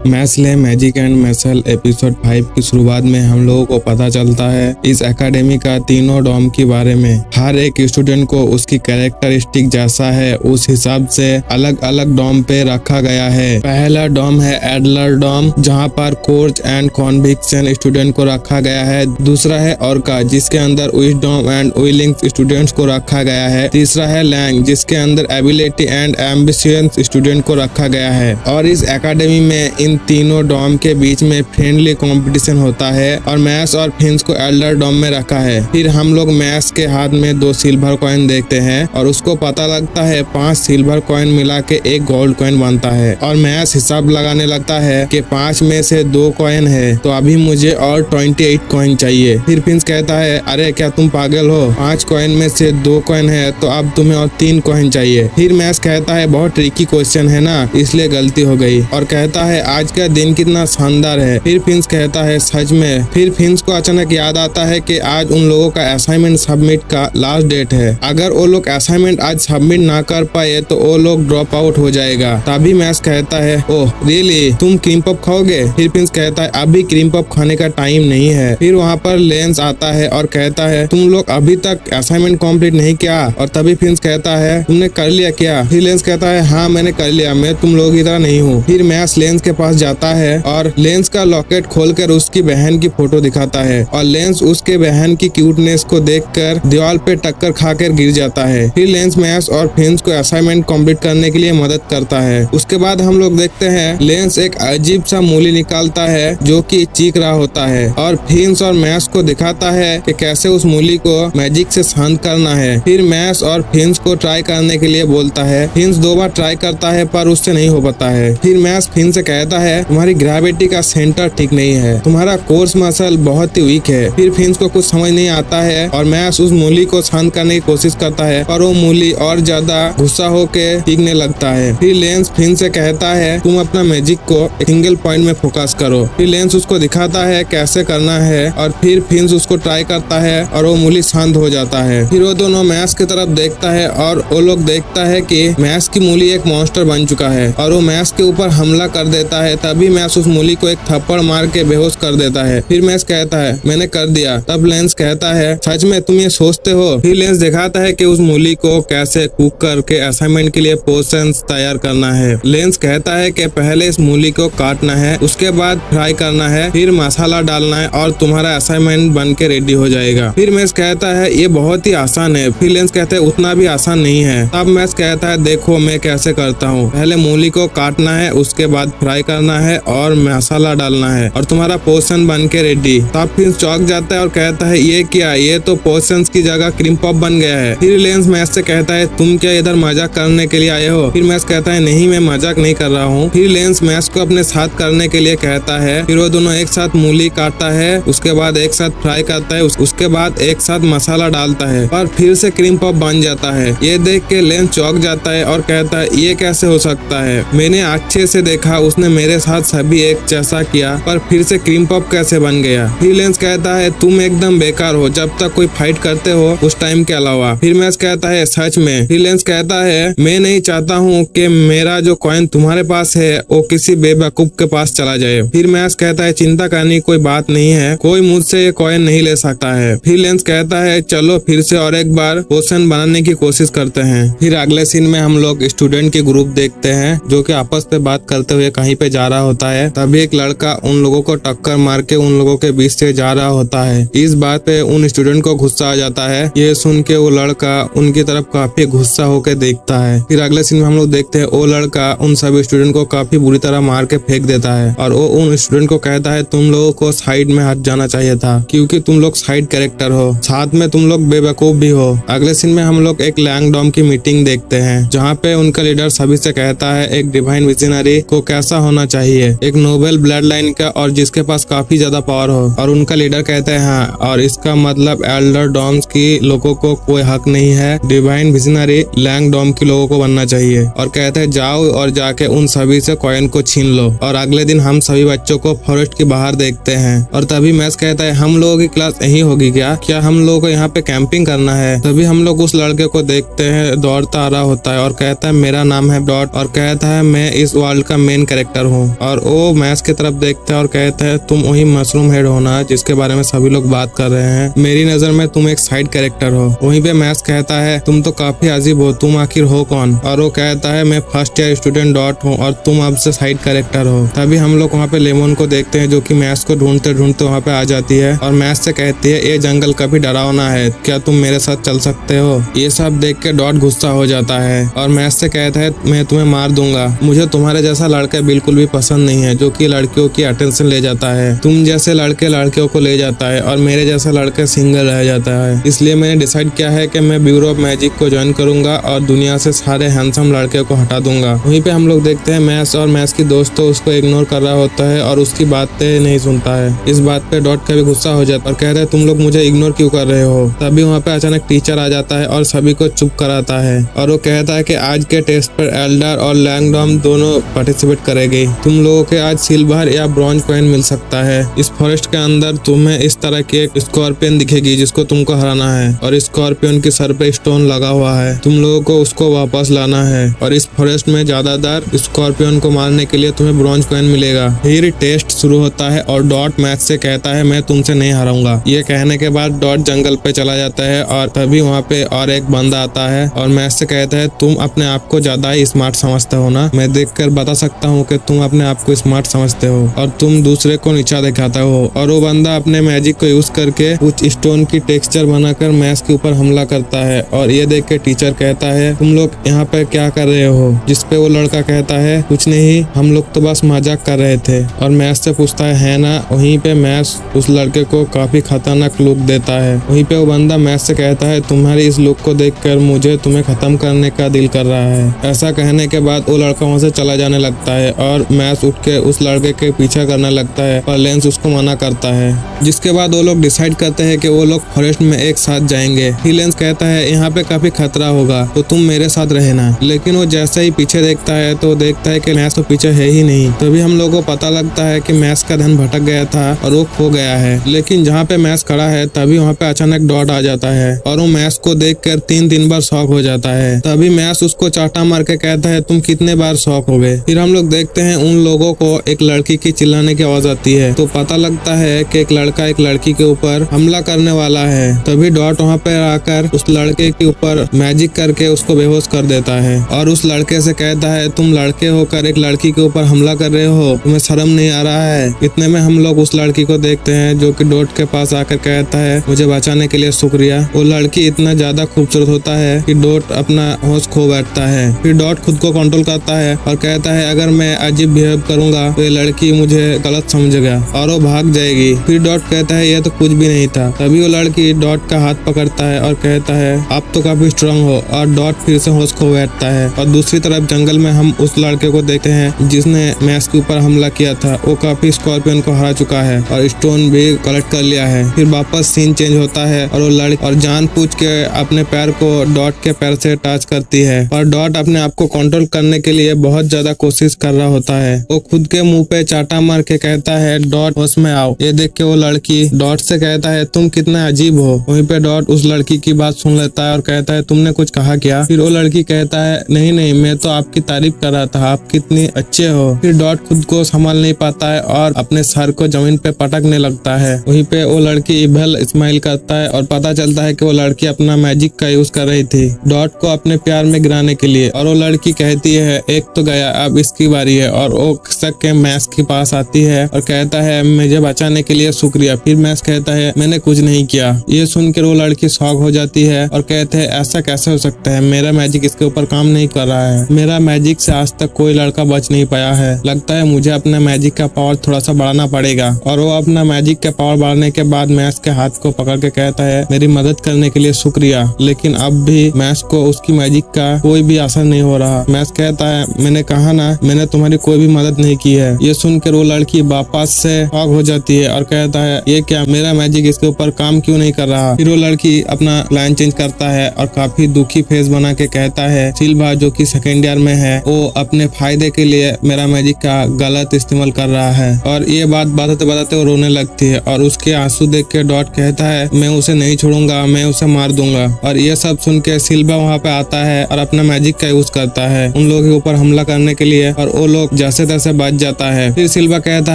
मैस्ले magic and मैसल episode 5 की शुरुआत में हम लोगों को पता चलता है इस एकेडमी का तीनों डॉम के बारे में। हर एक स्टूडेंट को उसकी कैरेक्टरिस्टिक जैसा है उस हिसाब से अलग अलग डॉम पे रखा गया है। पहला डॉम है एडलर डॉम, जहाँ पर कोर्स एंड कॉन्विक्शन स्टूडेंट को रखा गया है। दूसरा है ऑर्का, जिसके अंदर विजडम एंड विलिंग स्टूडेंट्स को रखा गया है। तीसरा है लैंग, जिसके अंदर एबिलिटी एंड एम्बिशियस स्टूडेंट को रखा गया है। और इस एकेडमी में इन तीनों डॉम के बीच में फ्रेंडली कंपटीशन होता है और मैस और फिंस को एल्डर डॉम में रखा है। फिर हम लोग मैस के हाथ में 2 सिल्वर कॉइन देखते हैं और उसको पता लगता है 5 सिल्वर कॉइन मिला के 1 गोल्ड कॉइन बनता है। और मैस हिसाब लगाने लगता है कि 5 में से 2 कॉइन है तो अभी मुझे और 28 कॉइन चाहिए। फिर फिंस कहता है अरे क्या तुम पागल हो, 5 कॉइन में से 2 कॉइन है तो अब तुम्हें और 3 कॉइन चाहिए। फिर मैस कहता है बहुत ट्रिकी क्वेश्चन है ना, इसलिए गलती हो गई, और कहता है आज का दिन कितना शानदार है। फिर फिंस कहता है सच में। फिर फिंस को अचानक याद आता है कि आज उन लोगों का असाइनमेंट सबमिट का लास्ट डेट है। अगर वो लोग असाइनमेंट आज सबमिट ना कर पाए तो वो लोग ड्रॉप आउट हो जाएगा। तभी मैस कहता है ओह रियली, तुम क्रीम पफ खाओगे? फिर फिंस कहता है अभी क्रीम पफ खाने का टाइम नहीं है। फिर वहाँ पर लेंस आता है और कहता है तुम लोग अभी तक असाइनमेंट कंप्लीट नहीं किया? और तभी फिंस कहता है तुमने कर लिया क्या? फिर लेंस कहता है हाँ मैंने कर लिया, मैं तुम लोगों की तरह नहीं हूँ। फिर मैस लेंस के पास जाता है और लेंस का लॉकेट खोलकर उसकी बहन की फोटो दिखाता है और लेंस उसके बहन की क्यूटनेस को देखकर दीवार पे टक्कर खाकर गिर जाता है। फिर लेंस मैस और फिंस को असाइनमेंट कंप्लीट करने के लिए मदद करता है। उसके बाद हम लोग देखते हैं लेंस एक अजीब सा मूली निकालता है जो कि चीख रहा होता है और फिंस और मैस को दिखाता है कि कैसे उस मूली को मैजिक से शांत करना है। फिर मैस और फिंस को ट्राई करने के लिए बोलता है। फिंस 2 बार ट्राई करता है पर उससे नहीं हो पाता है। फिर मैस फिंस से कहता है तुम्हारी ग्रेविटी का सेंटर ठीक नहीं है, तुम्हारा कोर्स मसल बहुत ही वीक है। फिर फिंस को कुछ समझ नहीं आता है और मैस उस मूली को शांत करने की कोशिश करता है और वो मूली और ज्यादा गुस्सा होके चीखने लगता है। फिर लेंस फिंस से कहता है तुम अपना मैजिक को एक सिंगल पॉइंट में फोकस करो। फिर लेंस उसको दिखाता है कैसे करना है और फिर फिंस उसको ट्राई करता है और वो मूली शांत हो जाता है। फिर वो दोनों मैस की तरफ देखता है और वो लोग देखता है कि मैस की मूली एक मॉन्स्टर बन चुका है और वो मैस के ऊपर हमला कर देता है। तभी मैस उस मूली को एक थप्पड़ मार के बेहोश कर देता है। फिर मैस कहता है मैंने कर दिया। तब लेंस कहता है सच में तुम ये सोचते हो? फिर लेंस दिखाता है कि उस मूली को कैसे कुक करके असाइनमेंट के लिए पोर्शंस तैयार करना है। लेंस कहता है कि पहले इस मूली को काटना है, उसके बाद फ्राई करना है, फिर मसाला डालना है और तुम्हारा असाइनमेंट बन के रेडी हो जाएगा। फिर मैस कहता है ये बहुत ही आसान है। फिर लेंस कहते हैं उतना भी आसान नहीं है। तब मैस कहता है देखो मैं कैसे करता हूँ, पहले मूली को काटना है, उसके बाद फ्राई करना है और मसाला डालना है और तुम्हारा पोर्शन बन के रेडी। तब फिर चौंक जाता है और कहता है ये क्या, ये तो पोर्शंस की जगह क्रीम पफ बन गया है। फिर लेंस मैस से कहता है तुम क्या इधर मजाक करने के लिए आए हो? फिर मैस कहता है नहीं मैं मजाक नहीं कर रहा हूँ। फिर लेंस मैस को अपने साथ करने के लिए कहता है। फिर वो दोनों एक साथ मूली काटता है, उसके बाद एक साथ फ्राई करता है, उसके बाद एक साथ मसाला डालता है और फिर से क्रीम पफ बन जाता है। ये देख के लेंस चौंक जाता है और कहता है ये कैसे हो सकता है? मैंने अच्छे से देखा, उसने मेरे साथ सभी एक जैसा किया पर फिर से क्रीम पफ कैसे बन गया? फिर लेंस कहता है तुम एकदम बेकार हो जब तक कोई फाइट करते हो उस टाइम के अलावा। फिर मैस कहता है सच में? फिर लेंस कहता है मैं नहीं चाहता हूँ कि मेरा जो कॉइन तुम्हारे पास है वो किसी बेवकूफ के पास चला जाए। फिर मैस कहता है चिंता करने की कोई बात नहीं है, कोई मुझसे ये कॉइन नहीं ले सकता है। फिर लेंस कहता है चलो फिर से और एक बार पोर्शन बनाने की कोशिश करते हैं। फिर अगले सीन में हम लोग स्टूडेंट के ग्रुप देखते हैं जो कि आपस में बात करते हुए कहीं पे जा रहा होता है। तभी एक लड़का उन लोगों को टक्कर मार के उन लोगों के बीच से जा रहा होता है। इस बात पे उन स्टूडेंट को गुस्सा आ जाता है। ये सुन के वो लड़का उनकी तरफ काफी गुस्सा होकर देखता है। फिर अगले सीन में हम लोग देखते हैं वो लड़का उन सभी स्टूडेंट को काफी बुरी तरह मार के फेंक देता है और वो उन स्टूडेंट को कहता है तुम लोगों को साइड में हट जाना चाहिए था क्योंकि तुम लोग साइड कैरेक्टर हो, साथ में तुम लोग बेवकूफ भी हो। अगले सीन में हम लोग एक लैंग डॉम की मीटिंग देखते हैं जहाँ पे उनका लीडर सभी से कहता है एक डिवाइन विजनरी को कैसा होना चाहिए, एक नोबेल ब्लड लाइन का और जिसके पास काफी ज्यादा पावर हो। और उनका लीडर कहते हैं हाँ, और इसका मतलब एल्डर डॉम्स की लोगों को कोई हक नहीं है, डिवाइन विजनरी लैंग डॉम के लोगों को बनना चाहिए। और कहते हैं जाओ और जाके उन सभी से कॉइन को छीन लो। और अगले दिन हम सभी बच्चों को फॉरेस्ट के बाहर देखते हैं और तभी मैस कहता है हम लोगों की क्लास यही होगी क्या हम लोगों को यहाँ पे कैंपिंग करना है? तभी हम लोग उस लड़के को देखते हैं दौड़ता आ रहा होता है और कहता है मेरा नाम है डॉट और कहता है मैं इस वर्ल्ड का मेन कैरेक्टर हूँ। और वो मैथ्स की तरफ देखता है और कहता है तुम वही मशरूम हेड हो ना जिसके बारे में सभी लोग बात कर रहे हैं। मेरी नजर में तुम एक साइड कैरेक्टर हो। वहीं पे मैथ्स कहता है तुम तो काफी अजीब हो, तुम आखिर हो कौन? और वो कहता है मैं फर्स्ट ईयर स्टूडेंट डॉट हूँ और तुम अब से साइड कैरेक्टर हो। तभी हम लोग वहाँ पे लेमन को देखते हैं जो कि मैथ्स को ढूंढते ढूंढते वहाँ पे आ जाती है और मैथ्स से कहती है ये जंगल कभी डरावना है, क्या तुम मेरे साथ चल सकते हो? ये सब देख के डॉट गुस्सा हो जाता है और मैथ्स से कहता है मैं तुम्हें मार दूंगा। मुझे तुम्हारे जैसा लड़का बिल्कुल भी पसंद नहीं है जो कि लड़कियों की अटेंशन ले जाता है। तुम जैसे लड़के लड़कियों को ले जाता है और मेरे जैसा लड़का सिंगल रह जाता है। इसलिए मैंने डिसाइड किया है कि मैं ब्यूरो ऑफ मैजिक को ज्वाइन करूंगा और दुनिया से सारे हैंडसम लड़के को हटा दूंगा। वहीं पे हम लोग देखते हैं मैथ्स और मैथ्स की दोस्त तो उसको इग्नोर कर रहा होता है और उसकी बातें नहीं सुनता है। इस बात पे डॉट का भी गुस्सा हो जाता है और कहता है तुम लोग मुझे इग्नोर क्यों कर रहे हो? तभी वहाँ पे अचानक टीचर आ जाता है और सभी को चुप कराता है और वो कहता है कि आज के टेस्ट पर एल्डर और लैंगडॉम दोनों पार्टिसिपेट करेंगे। तुम लोगों के आज सिल्वर या ब्रॉन्ज कॉइन मिल सकता है। इस फॉरेस्ट के अंदर तुम्हें इस तरह की एक स्कॉर्पियन दिखेगी जिसको तुमको हराना है और स्कॉर्पियन के सर पे स्टोन लगा हुआ है। तुम लोगों को उसको वापस लाना है और इस फॉरेस्ट में ज्यादातर स्कॉर्पियन को मारने के लिए तुम्हें ब्रॉन्ज कॉइन मिलेगा। फिर टेस्ट शुरू होता है और डॉट मैथ से कहता है मैं तुमसे नहीं हारूंगा। ये कहने के बाद डॉट जंगल पे चला जाता है और तभी वहाँ पे और एक बंदा आता है और मैथ से कहता है तुम अपने आप को ज्यादा ही स्मार्ट समझते हो ना? मैं देखकर बता सकता हूँ कि तुम अपने आप को स्मार्ट समझते हो और तुम दूसरे को नीचा दिखाता हो। और वो बंदा अपने मैजिक को यूज करके कुछ स्टोन की टेक्सचर बनाकर मैथ के ऊपर हमला करता है और ये देख के टीचर कहता है तुम लोग यहाँ पे क्या कर रहे हो? जिसपे वो लड़का कहता है कुछ नहीं, हम लोग तो बस मजाक कर रहे थे। और मैथ से पूछता है ना? वहीं पे मैथ उस लड़के को काफी खतरनाक लुक देता है। वहीं पे वो बंदा मैथ से कहता है तुम्हारी इस लुक को देखकर मुझे तुम्हें खत्म करने का दिल कर रहा है। ऐसा कहने के बाद वो लड़का वहाँ से चला जाने लगता है और मैथ उठ के उस लड़के के पीछा करने लगता है और लेंस उसको मना करता है। जिसके बाद वो लोग डिसाइड करते हैं कि वो लोग फॉरेस्ट में एक साथ जाएंगे। ही लेंस कहता है यहाँ पे काफी खतरा होगा तो तुम मेरे साथ रहना। लेकिन वो जैसे ही पीछे देखता है तो देखता है कि मैथ तो पीछे है ही नहीं। तभी हम लोगों को पता लगता है कि मैथ का ध्यान भटक गया था और वो खो गया है। लेकिन जहाँ पे मैथ खड़ा है तभी वहाँ पे अचानक डॉट आ जाता है और वो मैथ को देखकर 3 बार शॉक हो जाता है। तभी मैथ उसको चाटा मार के कहता है तुम कितने बार शॉक हो गए? फिर हम लोग देखते हैं उन लोगों को एक लड़की की चिल्लाने की आवाज आती है तो पता लगता है कि एक लड़का एक लड़की के ऊपर हमला करने वाला है। तभी डॉट वहाँ पे आकर उस लड़के के ऊपर मैजिक करके उसको बेहोश कर देता है और उस लड़के से कहता है तुम लड़के होकर एक लड़की के ऊपर हमला कर रहे हो, तुम्हें शर्म नहीं आ रहा है? इतने में हम लोग उस लड़की को देखते हैं जो कि डॉट के पास आकर कहता है मुझे बचाने के लिए शुक्रिया। वो लड़की इतना ज्यादा खूबसूरत होता है कि डॉट अपना होश खो बैठता है। फिर डॉट खुद को कंट्रोल करता है और कहता है अगर मैं अजीब बिहेव करूंगा तो ये लड़की मुझे गलत समझेगा और वो भाग जाएगी। फिर डॉट कहता है ये तो कुछ भी नहीं था। तभी वो लड़की डॉट का हाथ पकड़ता है और कहता है आप तो काफी स्ट्रांग हो और डॉट फिर से होश खो बैठता है। और दूसरी तरफ जंगल में हम उस लड़के को देखते हैं जिसने मैथ के ऊपर हमला किया था। वो काफी स्कॉर्पियन को हरा चुका है और स्टोन भी कलेक्ट कर लिया है। फिर वापस सीन चेंज होता है और वो लड़की और जान पूछ के अपने पैर को डॉट के पैर से टच करती है और डॉट अपने आप को कंट्रोल करने के लिए बहुत ज्यादा कोशिश कर रहा होता है। वो खुद के मुंह पे चाटा मार के कहता है डॉट होश में आओ। ये देख के वो लड़की डॉट से कहता है तुम कितना अजीब हो। वहीं पे डॉट उस लड़की की बात सुन लेता है और कहता है तुमने कुछ कहा क्या? फिर वो लड़की कहता है नहीं नहीं, मैं तो आपकी तारीफ कर रहा था, आप कितनी अच्छे हो। फिर डॉट खुद को संभाल नहीं पाता है और अपने सर को जमीन पे पटकने लगता है। वहीं पे वो लड़की इवल स्माइल करता है और पता चलता है कि वो लड़की अपना मैजिक का यूज कर रही थी डॉट को अपने प्यार में गिराने के लिए। और वो लड़की कहती है एक तो गया, अब इसकी बारी है। और वो शक के मैथ के पास आती है और कहता है मुझे बचाने के लिए शुक्रिया। फिर मैथ कहता है मैंने कुछ नहीं किया। ये सुनकर वो लड़की शॉक हो जाती है और कहते हैं ऐसा कैसे हो सकता है, मेरा मैजिक इसके ऊपर काम नहीं कर रहा है। मेरा मैजिक से आज तक कोई लड़का बच नहीं पाया है। लगता है मुझे अपना मैजिक का पावर थोड़ा सा बढ़ाना पड़ेगा। और वो अपना मैजिक का पावर बढ़ाने के बाद मैथ के हाथ को पकड़ के कहता है मेरी मदद करने के लिए शुक्रिया। लेकिन अब भी मैथ को उसकी मैजिक का कोई भी असर नहीं हो रहा। मैथ कहता है मैंने कहा ना, मैंने तुम्हारी कोई भी मदद नहीं की है। ये सुनकर वो लड़की वापस से शॉक हो जाती है और कहता है ये क्या, मेरा मैजिक इसके ऊपर काम क्यों नहीं कर रहा? फिर वो लड़की अपना प्लान चेंज करता है और काफी दुखी फेस बना के कहता है सिल्वा जो कि सेकेंड ईयर में है वो अपने फायदे के लिए मेरा मैजिक का गलत इस्तेमाल कर रहा है। और ये बात बताते बताते वो रोने लगती है और उसके आंसू देख के डॉट कहता है मैं उसे नहीं छोड़ूंगा, मैं उसे मार दूंगा। और ये सब सुन के सिल्वा वहाँ पे आता है और अपना मैजिक का यूज करता है उन लोगों के ऊपर हमला करने के लिए। और वो लोग जैसे तैसे बच जाता है। फिर सिल्वा कहता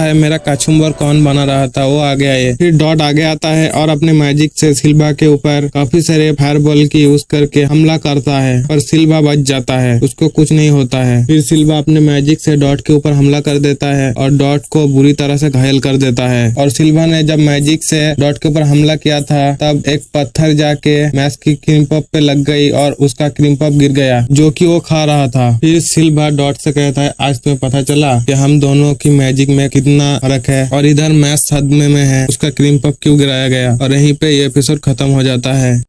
है मेरा कचुम्बर कौन बना रहा था, वो आगे आए। फिर डॉट आगे आता है और अपने मैजिक से सिल्वा के ऊपर काफी सारे फायरबॉल की यूज करके हमला करता है, पर सिल्वा बच जाता है, उसको कुछ नहीं होता है। फिर सिल्वा अपने मैजिक से डॉट के ऊपर हमला कर देता है और डॉट को बुरी तरह से घायल कर देता है। और सिल्वा ने जब मैजिक से डॉट के ऊपर हमला किया था तब एक पत्थर जाके मैक्स की क्रीम पफ पे लग गई और उसका क्रीम पफ गिर गया, जो कि वो खा रहा था। फिर सिल्वा डॉट से कहता है आज तुम्हें पता चला कि हम दोनों की मैजिक में कितना फर्क है, और इधर मैक्स सदमे में है, उसका क्रीम पफ क्यों गिराया गया। और यहीं पे ये एपिसोड खत्म हो जाता है।